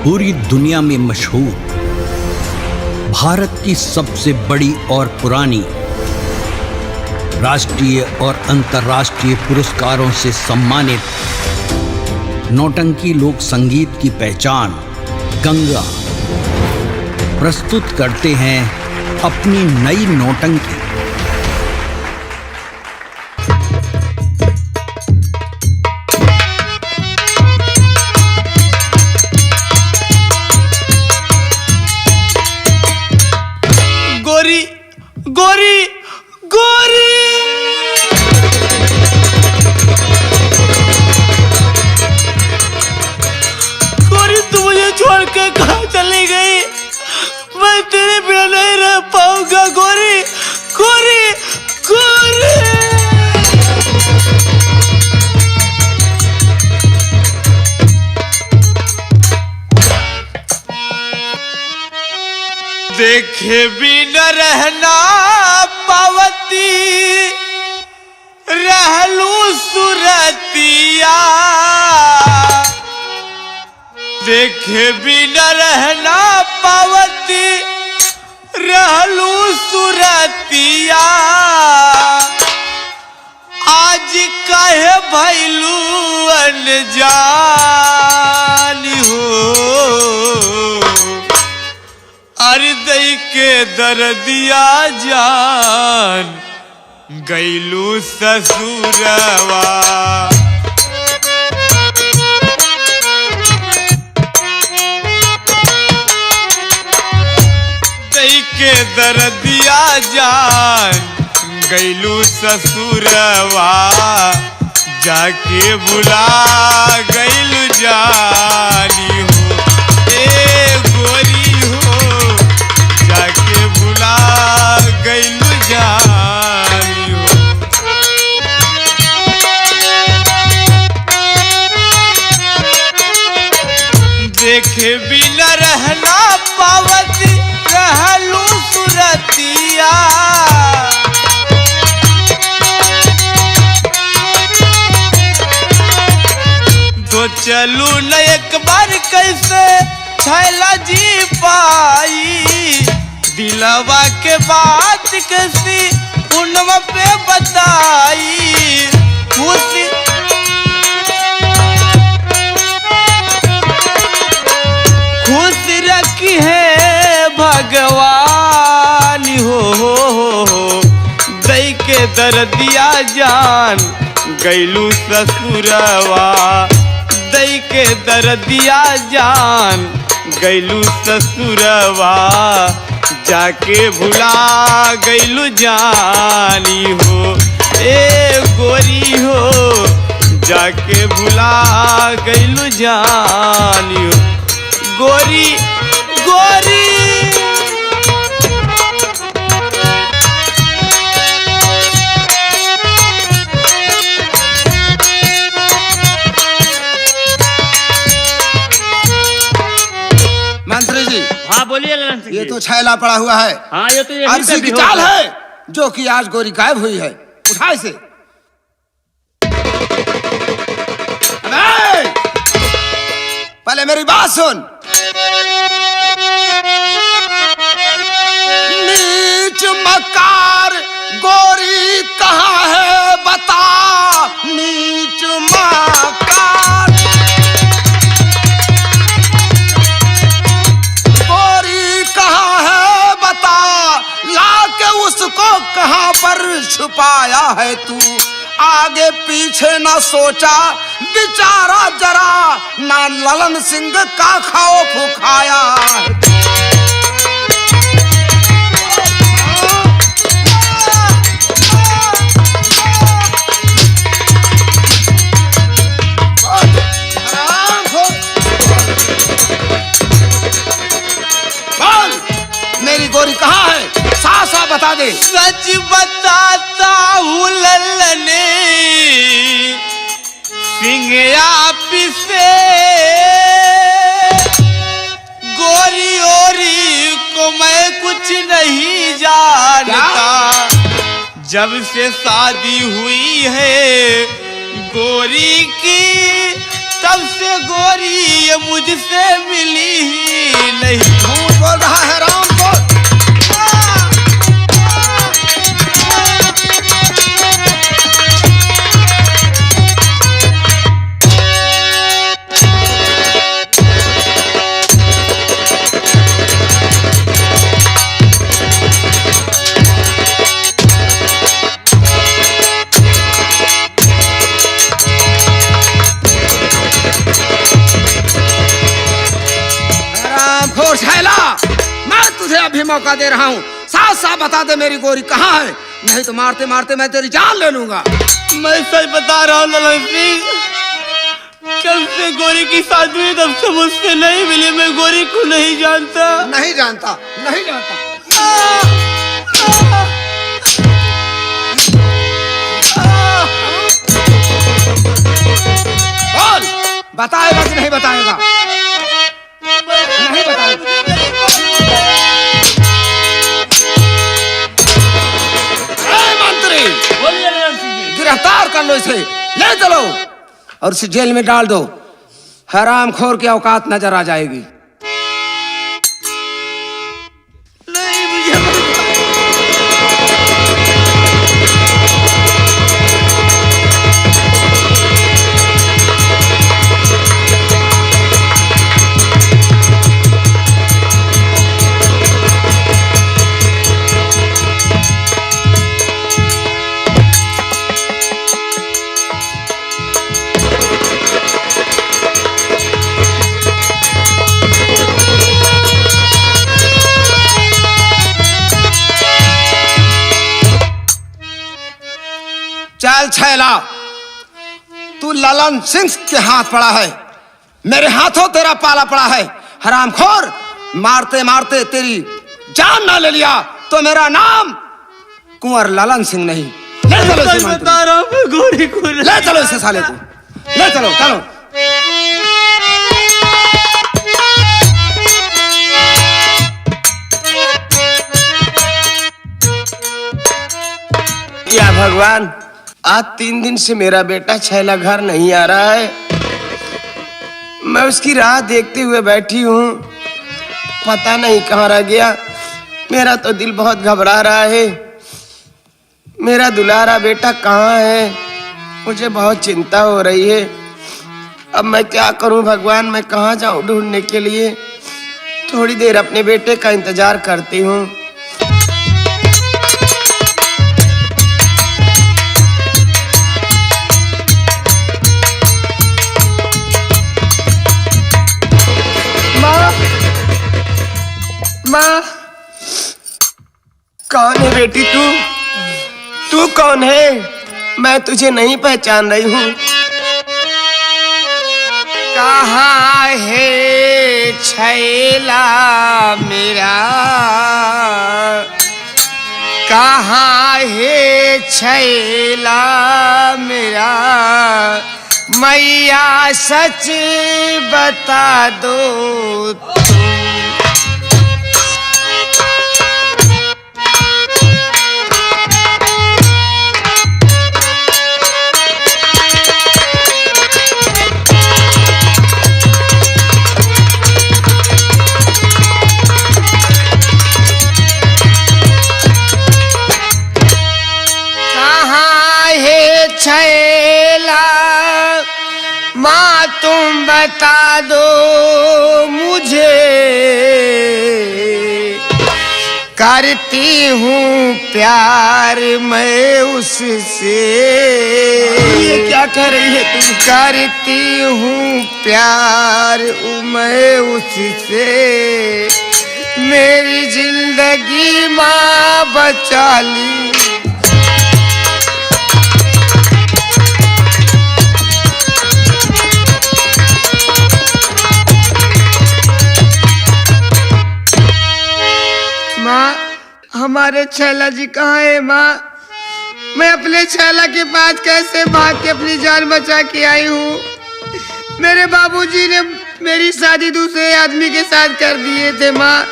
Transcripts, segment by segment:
पूरी दुनिया में मशहूर, भारत की सबसे बड़ी और पुरानी, राष्ट्रीय और अंतर्राष्ट्रीय पुरस्कारों से सम्मानित नौटंकी लोक संगीत की पहचान गंगा प्रस्तुत करते हैं अपनी नई नौटंकी। गोरी गोरी गोरी गोरी, तू मुझे छोड़ के कहाँ चली गई? मैं तेरे बिना नहीं रह पाऊंगा गोरी गोरी गोरी। देखे भी न रहना पावती, रहलू सुरतिया। देखे भी न रहना पावती, रहलू सुरतिया। आज काहे भैलू अनजान हो, अरे दई के दर्दिया जान गईलू ससुरवा। दई के दर्दिया जान गईलू ससुरवा। जाके बुला गईलू जानी हो ए गोरी हो, जाके बुला गईलू जानी हो। देखे भी न रहना पावती, रहलू सुरतिया। तो चलू न एक बार कैसे छैला जी पाई, दिलवा के बात कैसी उनवा पे बताई। खुश रखी है भगवान हो, दई के दर्दिया जान गईलू ससुरवा। दई के दर्दिया जान गईलू ससुरवा। जाके भुला गईलू जानी हो ए गोरी हो, जाके भुला गईलू जानी हो गोरी गोरी। मंत्री जी, हाँ बोलिए ललन सिंह ये जी। तो छैला पड़ा हुआ है। हाँ ये तो यही अर्जी पे की बेहोश चाल है जो कि आज गोरी गायब हुई है। उठा इसे। अबे! पहले मेरी बात सुन। नीच मकार गोरी कहाँ है बता, नीच मकार गोरी कहाँ है बता, लाके उसको कहाँ पर छुपाया है तू। आगे पीछे न सोचा बेचारा जरा, ना ललन सिंह का खौफ खाया है। मेरी गोरी कहाँ है? साफ साफ बता दे। सच बताता हूँ लल्लने सिंगया पिसे, गोरी ओरी को मैं कुछ नहीं जानता। जब से शादी हुई है गोरी की तब से गोरी ये मुझसे मिली ही नहीं। झूठ बोल रहा है राम को। छैला, मैं तुझे अभी मौका दे रहा हूँ, साफ साफ बता दे मेरी गोरी कहाँ है, नहीं तो मारते मारते मैं तेरी जान ले लूंगा। मैं सच बता रहा हूँ ललन सिंह, जब से गोरी की शादी हुई तब से मुझसे नहीं मिली। मैं गोरी को नहीं जानता। नहीं जानता, नहीं जानता। बोल, बताएगा कि नहीं बताएगा? नहीं बताएगा। मंत्री, गिरफ्तार कर लो इसे, ले चलो और इसे जेल में डाल दो। हरामखोर की औकात नजर आ जाएगी। नहीं, मुझे चल छैला, तू ललन सिंह के हाथ पड़ा है, मेरे हाथों तेरा पाला पड़ा है। हरामखोर, मारते मारते तेरी जान ना ले लिया तो मेरा नाम कुंवर ललन सिंह नहीं। ले चलो इसे मंत्री, बता रहा हूँ, मैं गोरी को ले चलो इसे साले को, ले चलो, चलो। या भगवान, आज 3 दिन से मेरा बेटा छैला घर नहीं आ रहा है। मैं उसकी राह देखते हुए बैठी हूँ, पता नहीं कहाँ रह गया। मेरा तो दिल बहुत घबरा रहा है। मेरा दुलारा बेटा कहाँ है? मुझे बहुत चिंता हो रही है। अब मैं क्या करूँ भगवान, मैं कहाँ जाऊँ ढूंढने के लिए? थोड़ी देर अपने बेटे का इंतजार करती हूँ। माँ, कौन है बेटी तू? तू कौन है? मैं तुझे नहीं पहचान रही हूँ। कहाँ है छैला मेरा, कहाँ है छैला मेरा, मैया सच बता दो। छैला माँ तुम बता दो मुझे, करती हूँ प्यार मैं उससे। ये क्या कह रही है तू? करती हूँ प्यार मैं उससे, मेरी जिंदगी माँ बचा ली। माँ, हमारे छैला जी कहाँ है माँ? मैं अपने छैला के पास कैसे भाग के अपनी जान बचा के आई हूँ। मेरे बाबूजी ने मेरी शादी दूसरे आदमी के साथ कर दिए थे माँ,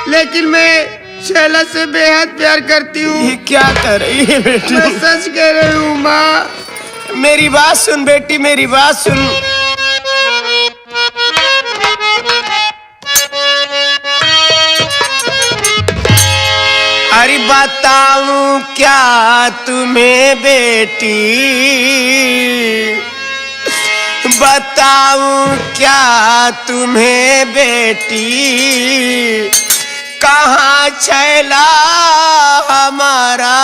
लेकिन मैं छैला से बेहद प्यार करती हूँ। ये क्या कर रही है बेटी? मैं सच कह रही हूँ माँ। मेरी बात सुन बेटी, मेरी बात सुन। अरे बताऊं क्या तुम्हें बेटी, बताऊं क्या तुम्हें बेटी, कहाँ छैला हमारा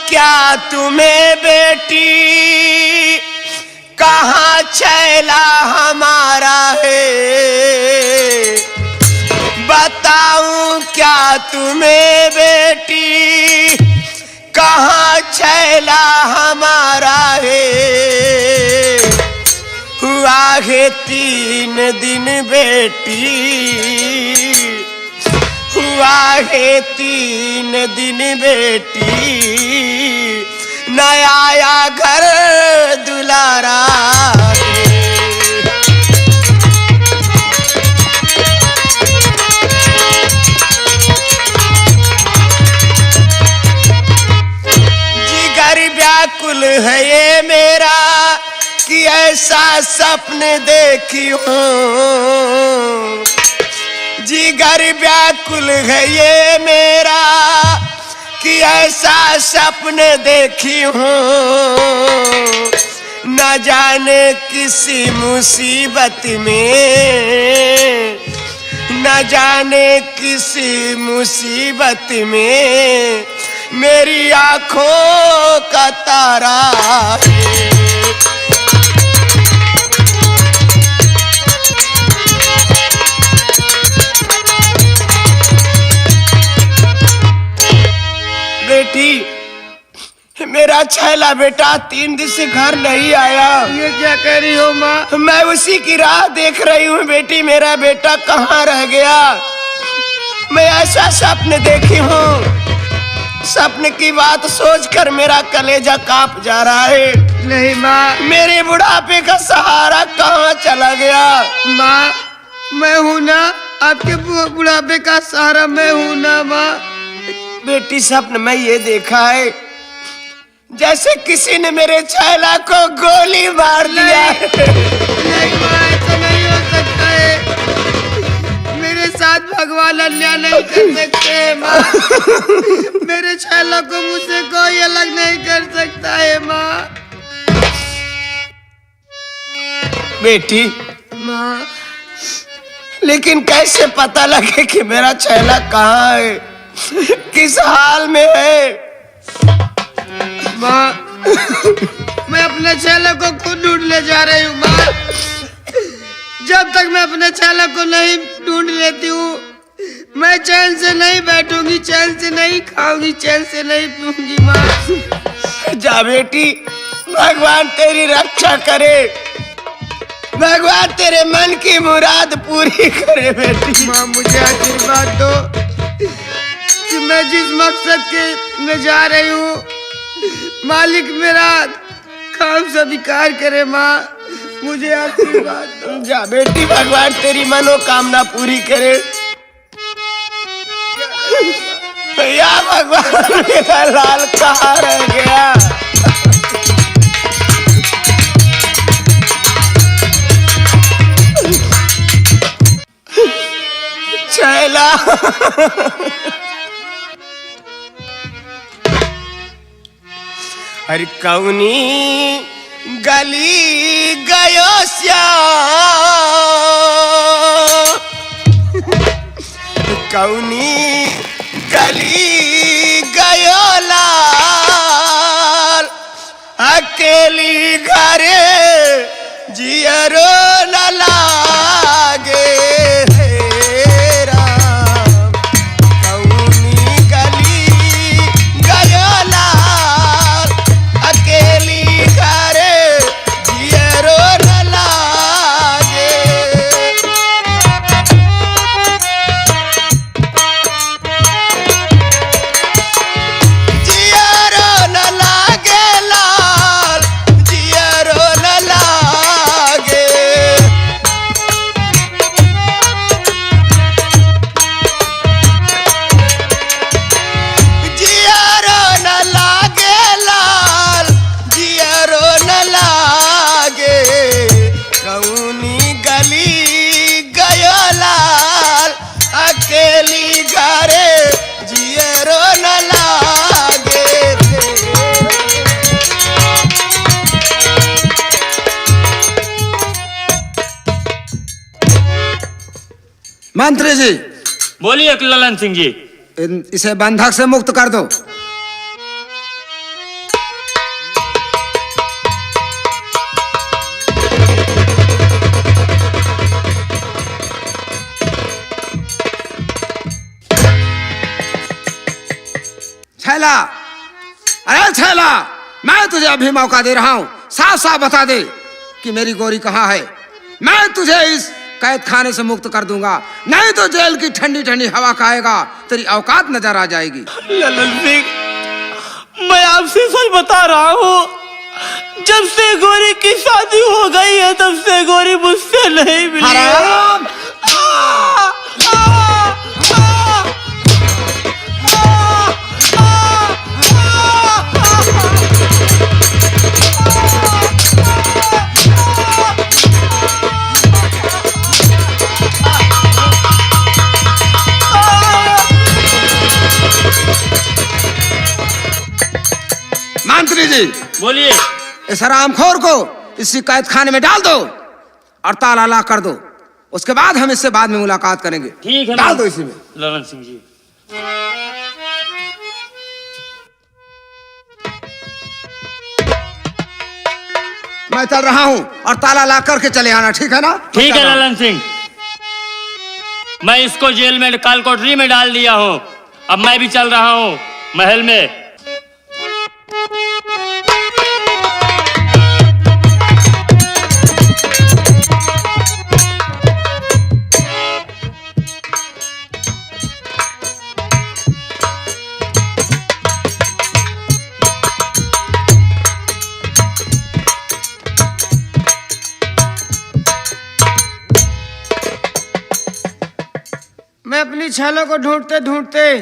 क्या तुम्हें बेटी, कहाँ छैला हमारा है। बताऊं क्या तुम्हें बेटी, कहाँ छैला हमारा है। हुआ है 3 दिन बेटी, हुआ है 3 दिन बेटी, न आया घर दुलारा। जिगर व्याकुल है ये मेरा कि ऐसा सपने देखी हूँ। जिगर व्याकुल है ये मेरा कि ऐसा सपने देखी हूँ। न जाने किसी मुसीबत में, न जाने किसी मुसीबत में मेरी आँखों का तारा है। बेटी, मेरा छैला बेटा 3 दिन से घर नहीं आया। ये क्या कह रही हो माँ? मैं उसी की राह देख रही हूँ बेटी, मेरा बेटा कहाँ रह गया। मैं ऐसा सपने देखी हूँ, सपने की बात सोचकर मेरा कलेजा कांप जा रहा है। नहीं माँ, मेरे बुढ़ापे का सहारा कहाँ चला गया। माँ मैं हूँ ना, आपके बुढ़ापे का सहारा मैं हूँ ना माँ। बेटी सपन में ये देखा है जैसे किसी ने मेरे छैला को गोली मार दिया। नहीं माँ, ऐसा नहीं हो सकता है। मेरे साथ भगवान अन्याय नहीं कर सकते माँ। मेरे छैला को मुझसे कोई अलग नहीं कर सकता है माँ। बेटी माँ, लेकिन कैसे पता लगे कि मेरा छैला कहाँ है, किस हाल में है। माँ मैं अपने छैला को खुद ढूंढ ले जा रही हूँ माँ। जब तक मैं अपने छैला को नहीं ढूंढ लेती हूँ मैं चैन से नहीं बैठूंगी, चैन से नहीं खाऊंगी, चैन से नहीं पीऊंगी माँ। जा बेटी, भगवान तेरी रक्षा करे, भगवान तेरे मन की मुराद पूरी करे बेटी। माँ मुझे आशीर्वाद दो कि मैं जिस मकसद के में जा रही हूँ मालिक मेरा काम स्वीकार करे। माँ मुझे आशीर्वाद दो। जा बेटी, भगवान तेरी मनोकामना पूरी करे। या भगवान मेरा लाल कहाँ रह गया। छैला अरे कौनी गली गयो श्याम, कौनी गली गयो लाल, अकेली घरे जियरो न लागे। मंत्री जी, बोलिए ललन सिंह जी। इसे बंधक से मुक्त कर दो। छैला, अरे छैला, मैं तुझे अभी मौका दे रहा हूं, साफ साफ बता दे कि मेरी गोरी कहाँ है। मैं तुझे इस कैद खाने से मुक्त कर दूंगा, नहीं तो जेल की ठंडी ठंडी हवा खाएगा, तेरी औकात नजर आ जाएगी। ललन सिंह, मैं आपसे सच बता रहा हूँ, जब से गोरी की शादी हो गई है तब से गोरी मुझसे नहीं मिली। हराम! मंत्री जी, बोलिए। इस हरामखोर को इसी कैद खाने में डाल दो और ताला ला कर दो, उसके बाद हम इससे बाद में मुलाकात करेंगे। ठीक है, डाल दो इसी में। ललन सिंह जी। मैं चल रहा हूँ और ताला ला करके चले आना, ठीक है ना? ठीक है ललन सिंह, मैं इसको जेल में काल कोठरी में डाल दिया हूँ, अब मैं भी चल रहा हूँ महल में। मैं अपनी छैलों को ढूंढते ढूंढते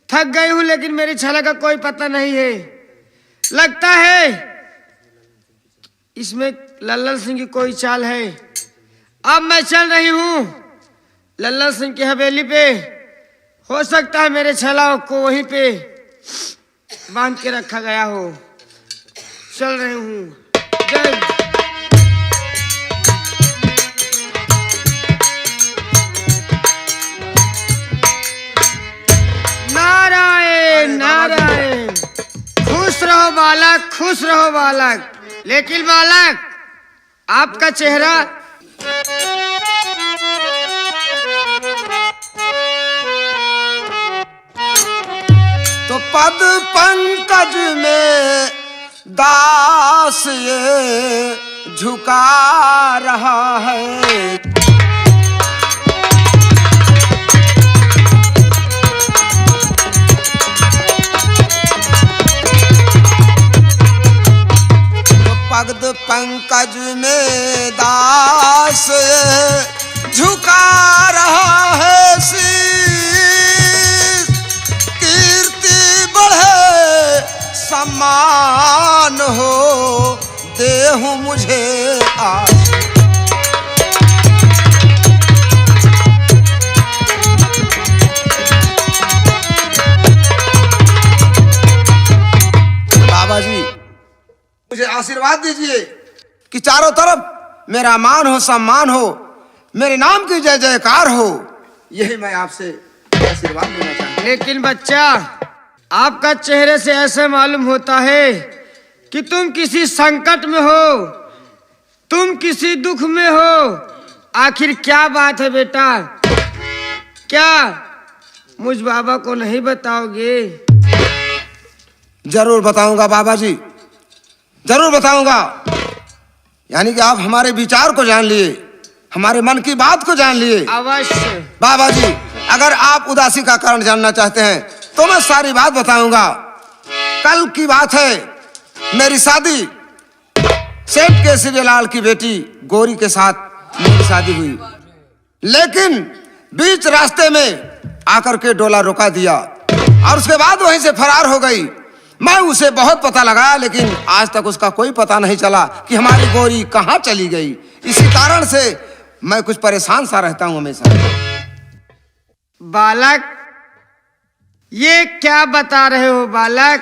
थक गई हूं, लेकिन मेरी छैला का कोई पता नहीं है। लगता है इसमें लल्लन सिंह की कोई चाल है। अब मैं चल रही हूं लल्लन सिंह की हवेली पे, हो सकता है मेरे छैलाओं को वहीं पे बांध के रखा गया हो। चल रही हूं। जय नारायण नारायण। खुश रहो बालक, खुश रहो बालक। लेकिन बालक, आपका चेहरा तो पद पंकज में दास ये झुका रहा है। पद पंकज में दास झुका रहा है शीश, कीर्ति बढ़े सम्मान हो देहु मुझे आज। बाबा जी, मुझे आशीर्वाद दीजिए कि चारों तरफ मेरा मान हो, सम्मान हो, मेरे नाम की जय जयकार हो, यही मैं आपसे आशीर्वाद देना चाहता हूं। लेकिन बच्चा, आपका चेहरे से ऐसे मालूम होता है कि तुम किसी संकट में हो, तुम किसी दुख में हो। आखिर क्या बात है बेटा? क्या मुझ बाबा को नहीं बताओगे? जरूर बताऊंगा बाबा जी, जरूर बताऊंगा। यानी कि आप हमारे विचार को जान लिए, हमारे मन की बात को जान लिए। अवश्य बाबा जी, अगर आप उदासी का कारण जानना चाहते हैं तो मैं सारी बात बताऊंगा। कल की बात है, मेरी शादी सेठ केसरीलाल की बेटी गौरी के साथ मेरी शादी हुई, लेकिन बीच रास्ते में आकर के डोला रोका दिया और उसके बाद वहीं से फरार हो गई। मैं उसे बहुत पता लगाया, लेकिन आज तक उसका कोई पता नहीं चला कि हमारी गौरी कहाँ चली गई। इसी कारण से मैं कुछ परेशान सा रहता हूँ हमेशा। बालक, ये क्या बता रहे हो बालक?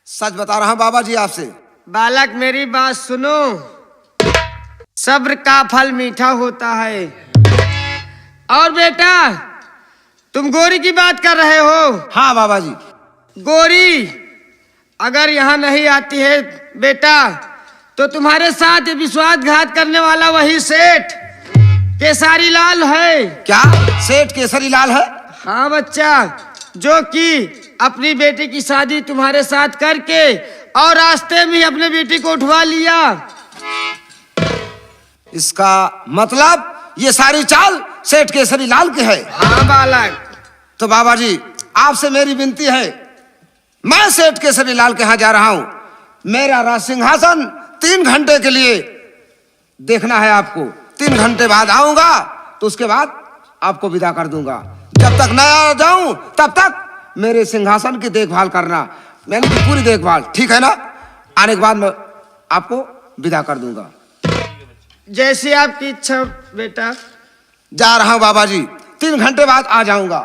सच बता रहा हूँ बाबा जी आपसे। बालक, मेरी बात सुनो। सब्र का फल मीठा होता है। और बेटा, तुम गोरी की बात कर रहे हो? हाँ बाबा जी। गोरी अगर यहाँ नहीं आती है बेटा, तो तुम्हारे साथ ये विश्वासघात करने वाला वही सेठ केसारी लाल है। क्या सेठ केसरी लाल है? हाँ बच्चा, जो कि अपनी बेटी की शादी तुम्हारे साथ करके और रास्ते में ही अपने बेटी को उठवा लिया। इसका मतलब ये सारी चाल सेठ केसरी लाल की है? हाँ बालक। तो बाबा जी आपसे मेरी विनती है, मैं सेठ केसरी लाल के यहाँ जा रहा हूँ। मेरा राज सिंहासन 3 घंटे के लिए देखना है आपको। 3 घंटे बाद आऊंगा तो उसके बाद आपको विदा कर दूंगा। जब तक न आ जाऊं तब तक मेरे सिंहासन की देखभाल करना, मैंने की पूरी देखभाल, ठीक है ना? आने के बाद मैं आपको विदा कर दूंगा। जैसी आपकी इच्छा बेटा। जा रहा हूं बाबा जी, 3 घंटे बाद आ जाऊंगा।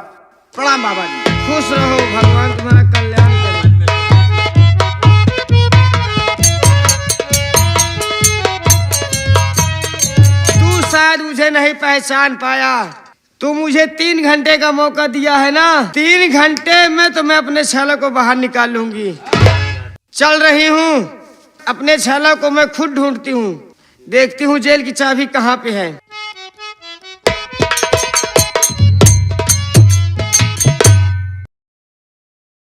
प्रणाम बाबा जी। खुश रहो, भगवान तुम्हारा कल्याण करे। तू शायद मुझे नहीं पहचान पाया। तू मुझे 3 घंटे का मौका दिया है ना, 3 घंटे में तो मैं अपने छैला को बाहर निकाल लूंगी। चल रही हूँ, अपने छैला को मैं खुद ढूंढती हूँ, देखती हूँ जेल की चाबी कहाँ पे है।